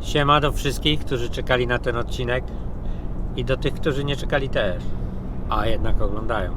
Siema do wszystkich, którzy czekali na ten odcinek i do tych, którzy nie czekali też, a jednak oglądają.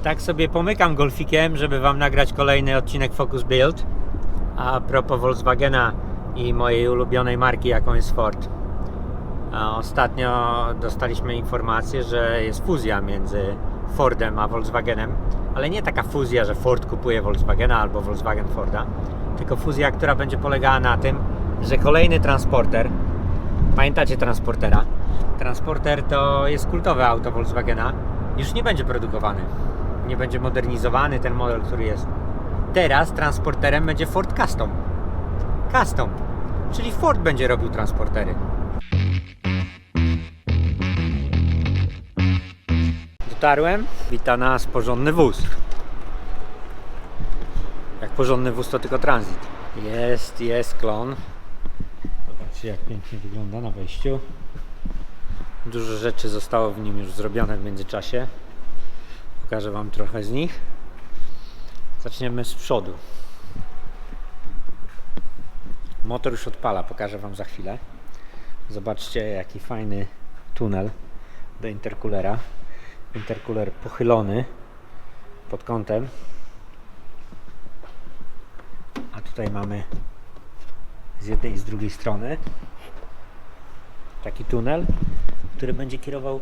Tak sobie pomykam golfikiem, żeby wam nagrać kolejny odcinek Focus Build. A propos Volkswagena i mojej ulubionej marki, jaką jest Ford. Ostatnio dostaliśmy informację, że jest fuzja między Fordem a Volkswagenem, ale nie taka fuzja, że Ford kupuje Volkswagena albo Volkswagen Forda, tylko fuzja, która będzie polegała na tym, że kolejny transporter, pamiętacie transportera? Transporter to jest kultowe auto Volkswagena, już nie będzie produkowany, nie będzie modernizowany ten model, który jest. Teraz transporterem będzie Ford Custom. Custom, czyli Ford będzie robił transportery. Dotarłem, wita nas porządny wóz. Jak porządny wóz to tylko transit. Jest klon. Zobaczcie, jak pięknie wygląda na wejściu. Dużo rzeczy zostało w nim już zrobione w międzyczasie. Pokażę wam trochę z nich. Zaczniemy z przodu. Motor już odpala, pokażę wam za chwilę. Zobaczcie, jaki fajny tunel do intercoolera. Intercooler pochylony pod kątem. A tutaj mamy z jednej i z drugiej strony taki tunel, który będzie kierował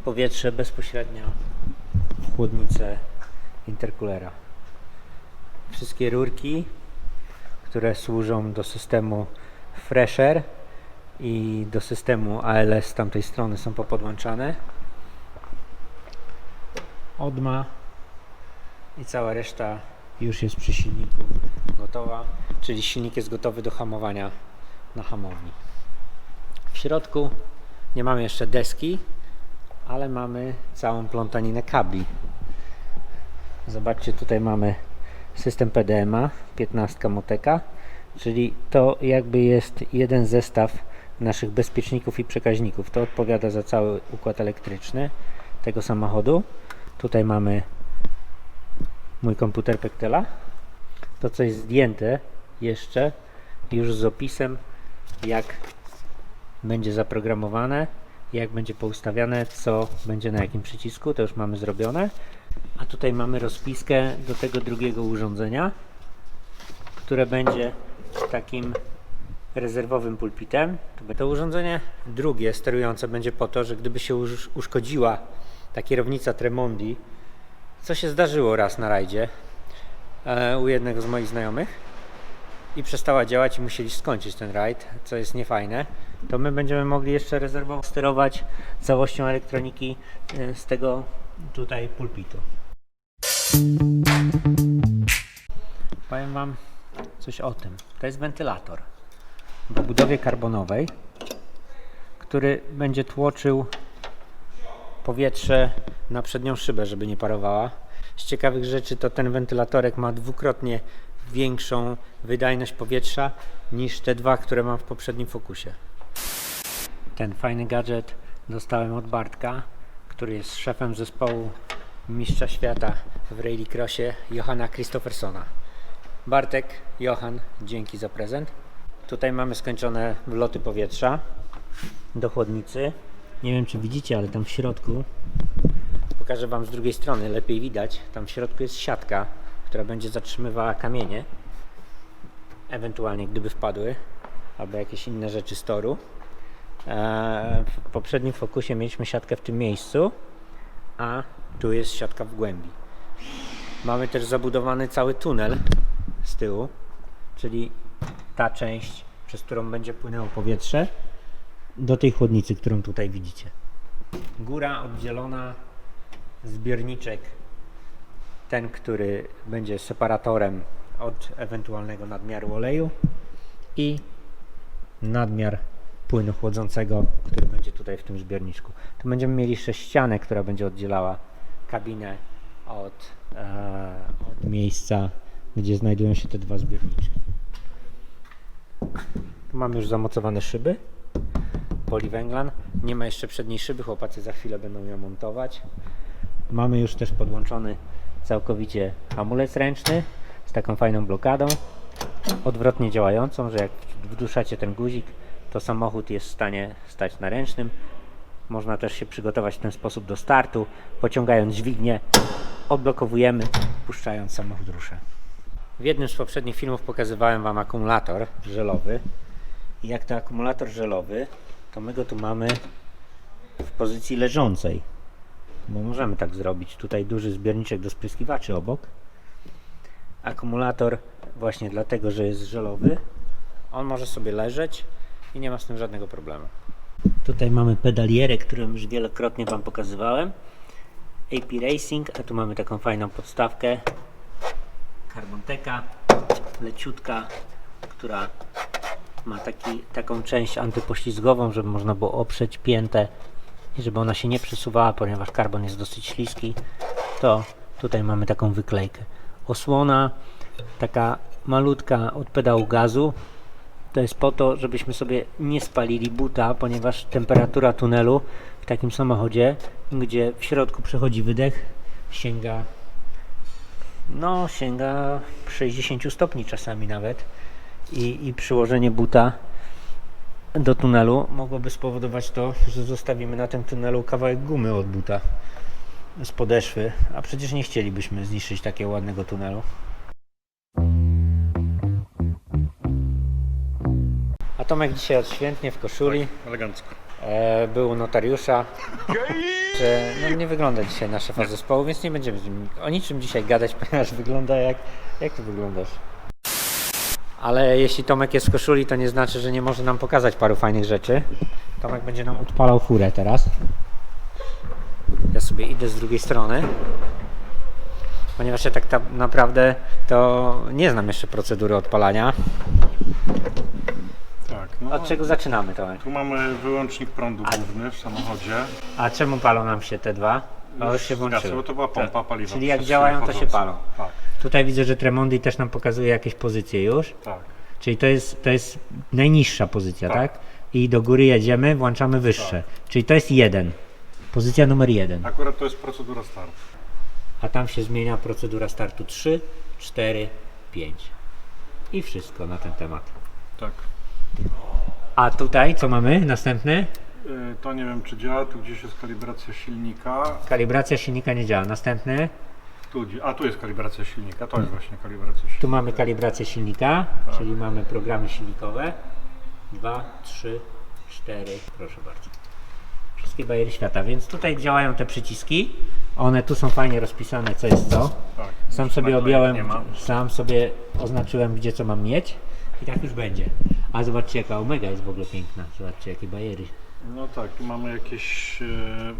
powietrze bezpośrednio w chłodnicę intercoolera. Wszystkie rurki, które służą do systemu Fresh Air i do systemu ALS z tamtej strony, są popodłączane. Odma i cała reszta już jest przy silniku gotowa, czyli silnik jest gotowy do hamowania na hamowni. W środku nie mamy jeszcze deski, ale mamy całą plątaninę kabli. Zobaczcie, tutaj mamy system PDMA, 15 Moteka, czyli to jakby jest jeden zestaw naszych bezpieczników i przekaźników. To odpowiada za cały układ elektryczny tego samochodu. Tutaj mamy mój komputer Pectela. To co jest zdjęte jeszcze już z opisem, jak będzie zaprogramowane, jak będzie poustawiane, co będzie na jakim przycisku, to już mamy zrobione. A tutaj mamy rozpiskę do tego drugiego urządzenia, które będzie takim rezerwowym pulpitem. To urządzenie drugie sterujące będzie po to, że gdyby się uszkodziła ta kierownica Tremondi, co się zdarzyło raz na rajdzie u jednego z moich znajomych i przestała działać i musieli skończyć ten rajd, co jest niefajne, to my będziemy mogli jeszcze rezerwowo sterować całością elektroniki z tego tutaj pulpitu. Powiem wam coś o tym. To jest wentylator w obudowie karbonowej, który będzie tłoczył powietrze na przednią szybę, żeby nie parowała. Z ciekawych rzeczy to ten wentylatorek ma dwukrotnie większą wydajność powietrza niż te dwa, które mam w poprzednim Focusie. Ten fajny gadżet dostałem od Bartka, który jest szefem zespołu mistrza świata w rallycrossie Johanna Kristoffersona. Bartek, Johan, dzięki za prezent. Tutaj mamy skończone wloty powietrza do chłodnicy. Nie wiem, czy widzicie, ale tam w środku, pokażę wam z drugiej strony, lepiej widać, tam w środku jest siatka, która będzie zatrzymywała kamienie, ewentualnie gdyby wpadły, albo jakieś inne rzeczy z toru. W poprzednim Focusie mieliśmy siatkę w tym miejscu, a tu jest siatka w głębi. Mamy też zabudowany cały tunel z tyłu, czyli ta część, przez którą będzie płynęło powietrze do tej chłodnicy, którą tutaj widzicie. Góra oddzielona, zbiorniczek, ten, który będzie separatorem od ewentualnego nadmiaru oleju i nadmiar płynu chłodzącego, który będzie tutaj w tym zbiorniczku. Tu będziemy mieli jeszcze ścianę, która będzie oddzielała kabinę od miejsca, gdzie znajdują się te dwa zbiorniczki. Tu mamy już zamocowane szyby. Poliwęglan. Nie ma jeszcze przedniej szyby, chłopacy za chwilę będą ją montować. Mamy już też podłączony całkowicie hamulec ręczny z taką fajną blokadą, odwrotnie działającą, że jak wduszacie ten guzik, to samochód jest w stanie stać na ręcznym. Można też się przygotować w ten sposób do startu. Pociągając dźwignię, odblokowujemy, puszczając samochód rusza. W jednym z poprzednich filmów pokazywałem Wam akumulator żelowy. I jak to akumulator żelowy, to my go tu mamy w pozycji leżącej. Bo możemy tak zrobić. Tutaj duży zbiorniczek do spryskiwaczy obok. Akumulator właśnie dlatego, że jest żelowy, on może sobie leżeć i nie ma z tym żadnego problemu. Tutaj mamy pedalierę, którą już wielokrotnie Wam pokazywałem. AP Racing, a tu mamy taką fajną podstawkę Carbonteka, leciutka, która ma taką część antypoślizgową, żeby można było oprzeć piętę i żeby ona się nie przesuwała, ponieważ karbon jest dosyć śliski. To tutaj mamy taką wyklejkę. Osłona taka malutka od pedału gazu. To jest po to, żebyśmy sobie nie spalili buta, ponieważ temperatura tunelu w takim samochodzie, gdzie w środku przechodzi wydech, sięga 60 stopni czasami nawet i przyłożenie buta do tunelu mogłoby spowodować to, że zostawimy na tym tunelu kawałek gumy od buta z podeszwy, a przecież nie chcielibyśmy zniszczyć takiego ładnego tunelu. A Tomek dzisiaj odświętnie w koszuli. Tak, elegancko. Był u notariusza. Że nie wygląda dzisiaj na szefa zespołu, więc nie będziemy z nim o niczym dzisiaj gadać, ponieważ wygląda jak ty wyglądasz. Ale jeśli Tomek jest w koszuli, to nie znaczy, że nie może nam pokazać paru fajnych rzeczy. Tomek będzie nam odpalał furę teraz. Ja sobie idę z drugiej strony, ponieważ ja tak naprawdę to nie znam jeszcze procedury odpalania. Tak, no, Od czego zaczynamy, Tomek? tu mamy wyłącznik prądu główny w samochodzie. A czemu palą nam się te dwa? O, już się zgasło, włączyły. bo to była pompa paliwa. Czyli jak przez działają, to chwilę się palą. chodząca. Tak, Tutaj widzę, że Tremondi też nam pokazuje jakieś pozycje już. tak. Czyli to jest najniższa pozycja, tak? Tak. I do góry jedziemy, włączamy wyższe. Czyli to jest 1. Pozycja numer 1. Akurat to jest procedura start. A tam się zmienia procedura startu 3, 4, 5. I wszystko na ten temat. Tak. A tutaj co mamy? Następny? To nie wiem czy działa, tu gdzieś jest kalibracja silnika. Kalibracja silnika nie działa. Następny? Tu jest kalibracja silnika, to jest właśnie kalibracja silnika. Tu mamy kalibrację silnika, czyli mamy programy silnikowe. 2, 3, 4, proszę bardzo. Wszystkie bajery świata, więc tutaj działają te przyciski. One tu są fajnie rozpisane, co jest co. Tak, Sam już sobie naklejek objąłem, nie ma. sam sobie oznaczyłem, gdzie co mam mieć. I tak już będzie. A zobaczcie, jaka Omega jest w ogóle piękna. Zobaczcie, jakie bajery. No tak, tu mamy jakieś,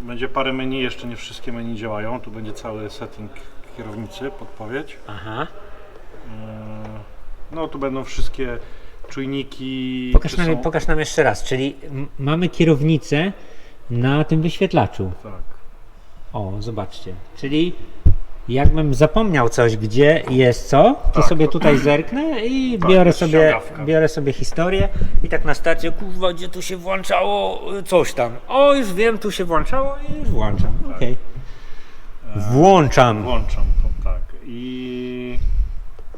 będzie parę menu, jeszcze nie wszystkie menu działają. Tu będzie cały setting kierownicy, podpowiedź. Aha. No tu będą wszystkie czujniki. Pokaż nam jeszcze raz, czyli mamy kierownicę na tym wyświetlaczu. Tak. O, zobaczcie. Czyli jakbym zapomniał coś, gdzie jest co, to Tak, sobie to- tutaj zerknę i Tak, biorę jest ściągawka. biorę sobie historię i tak na starcie, kurwa, gdzie tu się włączało coś tam. O, już wiem, tu się włączało i już włączam. Okej. Włączam. Włączam to, tak. I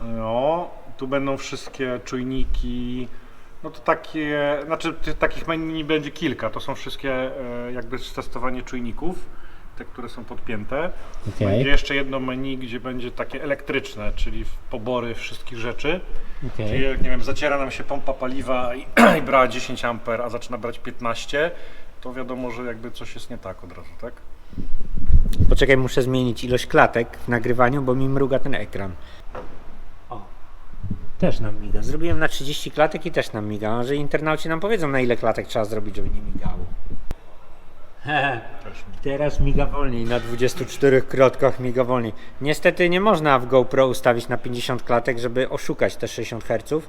no, tu będą wszystkie czujniki. No to takie, znaczy takich menu będzie kilka. To są wszystkie jakby testowanie czujników, te, które są podpięte. Okej. Będzie jeszcze jedno menu, gdzie będzie takie elektryczne, czyli pobory wszystkich rzeczy. Okej. Czyli jak nie wiem, zaciera nam się pompa paliwa i brała 10 A, a zaczyna brać 15, to wiadomo, że jakby coś jest nie tak od razu, tak? Poczekaj, muszę zmienić ilość klatek w nagrywaniu, bo mi mruga ten ekran. O, też nam miga. Zrobiłem na 30 klatek i też nam miga. Może internauci nam powiedzą, na ile klatek trzeba zrobić, żeby nie migało. Też Teraz miga wolniej, na 24 klatkach miga wolniej. Niestety nie można w GoPro ustawić na 50 klatek, żeby oszukać te 60 Hz,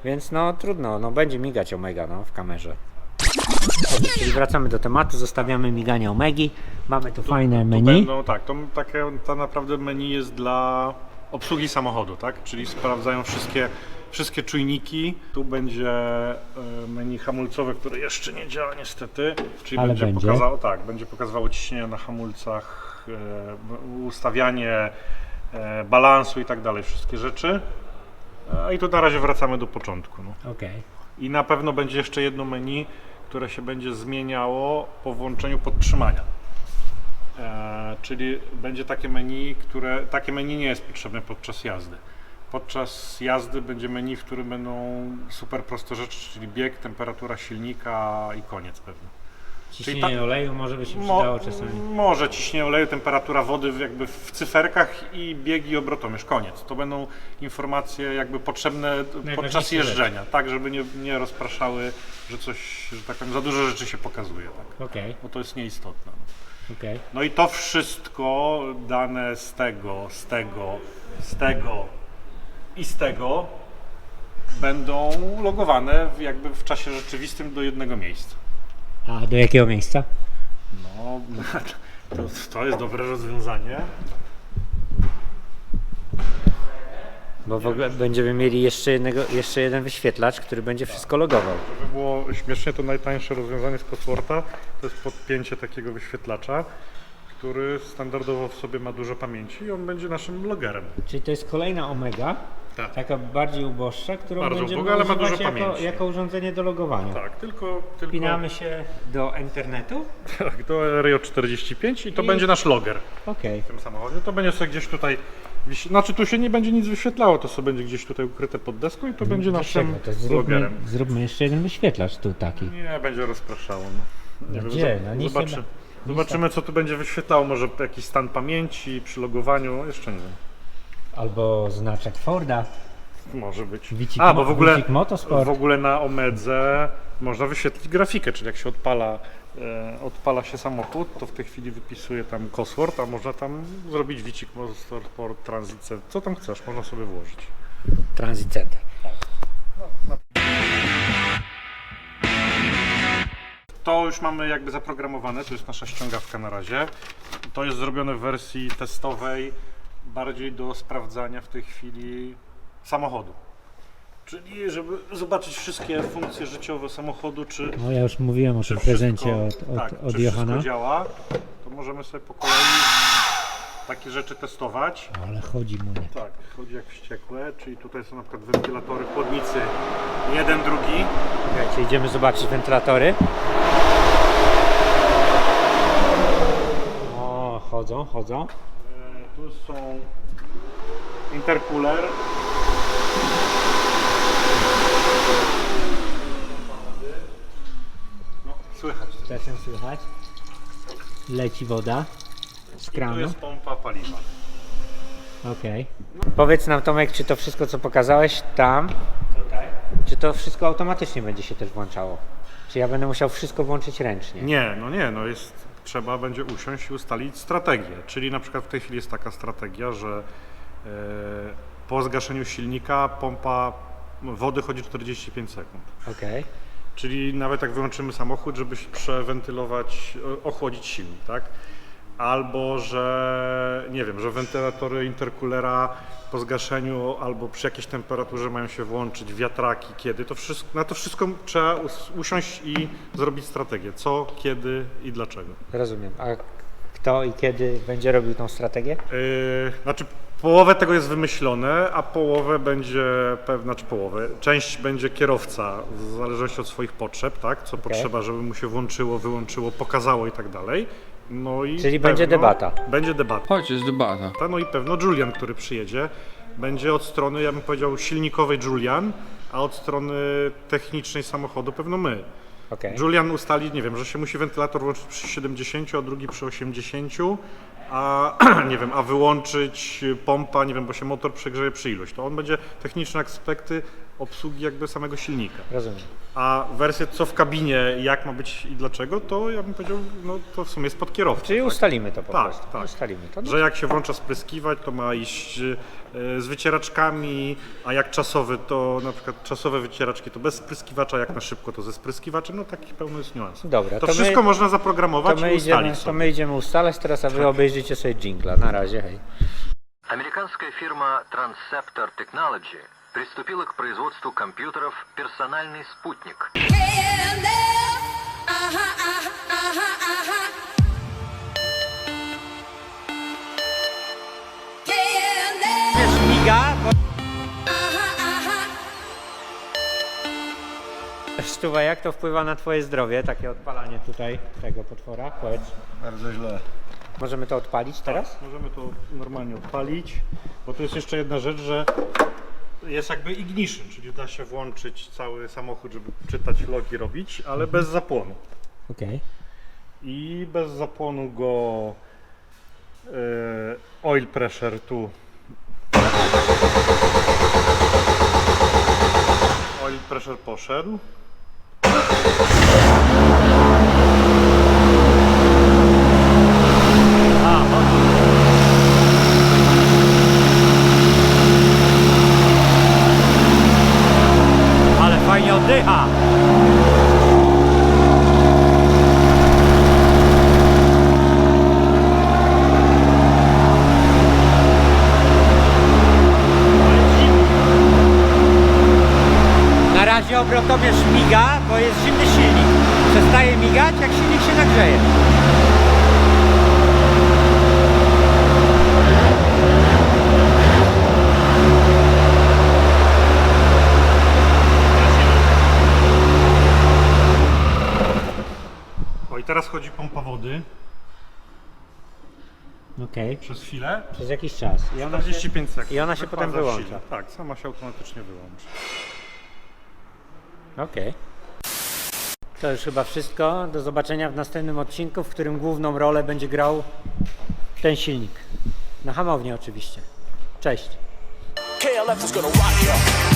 więc no trudno, no będzie migać Omega w kamerze. Dobrze, czyli wracamy do tematu, zostawiamy miganie Omegi, mamy tu fajne Tu menu. będą, tak, to naprawdę menu jest dla obsługi samochodu, tak? Czyli sprawdzają wszystkie czujniki. Tu będzie menu hamulcowe, które jeszcze nie działa niestety. Czyli Ale będzie będzie. pokazało, tak, będzie pokazywało ciśnienie na hamulcach, ustawianie balansu i tak dalej, wszystkie rzeczy. I tu na razie wracamy do początku. No. Okej. I na pewno będzie jeszcze jedno menu, które się będzie zmieniało po włączeniu podtrzymania. Czyli będzie takie menu, takie menu nie jest potrzebne podczas jazdy. Podczas jazdy będzie menu, w którym będą super proste rzeczy, czyli bieg, temperatura silnika i koniec pewnie. Ciśnienie oleju może by się przydało czasami. Może ciśnienie oleju, temperatura wody jakby w cyferkach i biegi obrotomierz, koniec. To będą informacje jakby potrzebne podczas jeżdżenia, tak żeby nie rozpraszały, że coś, że tak powiem, za dużo rzeczy się pokazuje, tak? Okej, Bo to jest nieistotne. okej. No i to wszystko dane z tego i z tego będą logowane jakby w czasie rzeczywistym do jednego miejsca. A do jakiego miejsca? No, to jest dobre rozwiązanie. Bo w ogóle będziemy mieli jeszcze jeden wyświetlacz, który będzie wszystko logował. Żeby było śmiesznie, to najtańsze rozwiązanie z Coswortha to jest podpięcie takiego wyświetlacza, który standardowo w sobie ma dużo pamięci i on będzie naszym logerem. Czyli to jest kolejna Omega, Tak. taka bardziej uboższa, którą Bardzo będziemy uboga, ale ma używać dużo pamięci. jako urządzenie do logowania. Tak, tylko Wpinamy się do internetu. tak, do RJ 45 i to będzie nasz loger Okej. w tym samochodzie. To będzie sobie gdzieś tutaj, znaczy tu się nie będzie nic wyświetlało, to sobie będzie gdzieś tutaj ukryte pod deską i to będzie naszym To logerem. zróbmy jeszcze jeden wyświetlacz tu taki. Nie, będzie rozpraszało. No. Nie wiem, Gdzie? No nic zobaczymy co tu będzie wyświetlało, może jakiś stan pamięci przy logowaniu, jeszcze nie wiem. Albo znaczek Forda. Może być. Wicik Bo w ogóle, Motorsport. w ogóle na Omedze można wyświetlić grafikę, czyli jak się odpala się samochód, to w tej chwili wypisuje tam Cosworth, a można tam zrobić Wicik Motorsport, Transit C, co tam chcesz, można sobie włożyć. Transit Center. To już mamy jakby zaprogramowane, to jest nasza ściągawka na razie. To jest zrobione w wersji testowej, bardziej do sprawdzania w tej chwili samochodu. Czyli żeby zobaczyć wszystkie funkcje życiowe samochodu, czy No ja już mówiłem o czy tym prezencie wszystko- od czy Johana. wszystko działa, to możemy sobie po kolei takie rzeczy testować. Ale chodzi mu nie. Tak, chodzi jak wściekłe, czyli tutaj są na przykład wentylatory, chłodnicy, jeden, drugi. Słuchajcie, idziemy zobaczyć wentylatory. O, chodzą. Tu są intercooler. No, słychać. Czasem słychać. Leci woda z Tu kranu. jest pompa paliwa. Okej. Powiedz nam, Tomek, czy to wszystko, co pokazałeś tam, czy to wszystko automatycznie będzie się też włączało? Czy ja będę musiał wszystko włączyć ręcznie? Nie, trzeba będzie usiąść i ustalić strategię. Czyli na przykład w tej chwili jest taka strategia, że po zgaszeniu silnika pompa wody chodzi 45 sekund. Okej. Czyli nawet jak wyłączymy samochód, żeby się przewentylować, ochłodzić silnik, tak? Albo, że nie wiem, że wentylatory intercoolera po zgaszeniu albo przy jakiejś temperaturze mają się włączyć, wiatraki, kiedy, na to wszystko trzeba usiąść i zrobić strategię, co, kiedy i dlaczego. Rozumiem. A kto i kiedy będzie robił tą strategię? Znaczy połowę tego jest wymyślone, a połowę będzie część będzie kierowca w zależności od swoich potrzeb, tak, co potrzeba, żeby mu się włączyło, wyłączyło, pokazało i tak dalej. No i Czyli będzie debata. Będzie debata. Chodź, jest debata. No i pewno Julian, który przyjedzie, będzie od strony, ja bym powiedział, silnikowej Julian, a od strony technicznej samochodu pewno my. Okej. Julian ustali, nie wiem, że się musi wentylator włączyć przy 70, a drugi przy 80, a nie wiem, a wyłączyć pompa, nie wiem, bo się motor przegrzeje przy iluś. To on będzie techniczne aspekty obsługi jakby samego silnika. Rozumiem. A wersję co w kabinie, jak ma być i dlaczego, to ja bym powiedział, no to w sumie jest pod kierowcą. Czyli tak? ustalimy to po Tak, prostu. tak. Ustalimy to. No. Że jak się włącza spryskiwać, to ma iść z wycieraczkami, a jak czasowy, to na przykład czasowe wycieraczki to bez spryskiwacza, jak na szybko to ze spryskiwaczem, no takich pełno jest niuansów. Dobra, To wszystko można zaprogramować i ustalić to sobie. my idziemy ustalać teraz, a wy obejrzycie sobie dżingla. Na razie, hej. Американская фирма Transceptor Technology приступила к производству компьютеров «Персональный спутник». Miga, Szczuwa, jak to wpływa na twoje zdrowie, takie odpalanie tutaj tego potwora? Powiedz. Bardzo źle. Możemy to odpalić teraz? Możemy to normalnie odpalić, bo tu jest jeszcze jedna rzecz, że jest jakby ignition, czyli da się włączyć cały samochód, żeby czytać logi, robić, ale bez zapłonu. Okej. I bez zapłonu go oil pressure tu. Oil pressure poszedł. Ale fajnie oddycha! Na razie obrotomierz miga, bo jest zimny silnik. Przestaje migać, jak silnik się nagrzeje. O, i teraz chodzi pompa wody Okej. przez chwilę. Przez jakiś czas. 45 sekund. I ona się potem Wychładza wyłącza. silnik. Tak, sama się automatycznie wyłączy. Okej. To już chyba wszystko. Do zobaczenia w następnym odcinku, w którym główną rolę będzie grał ten silnik. Na hamowni oczywiście. Cześć. KLF is gonna rock you.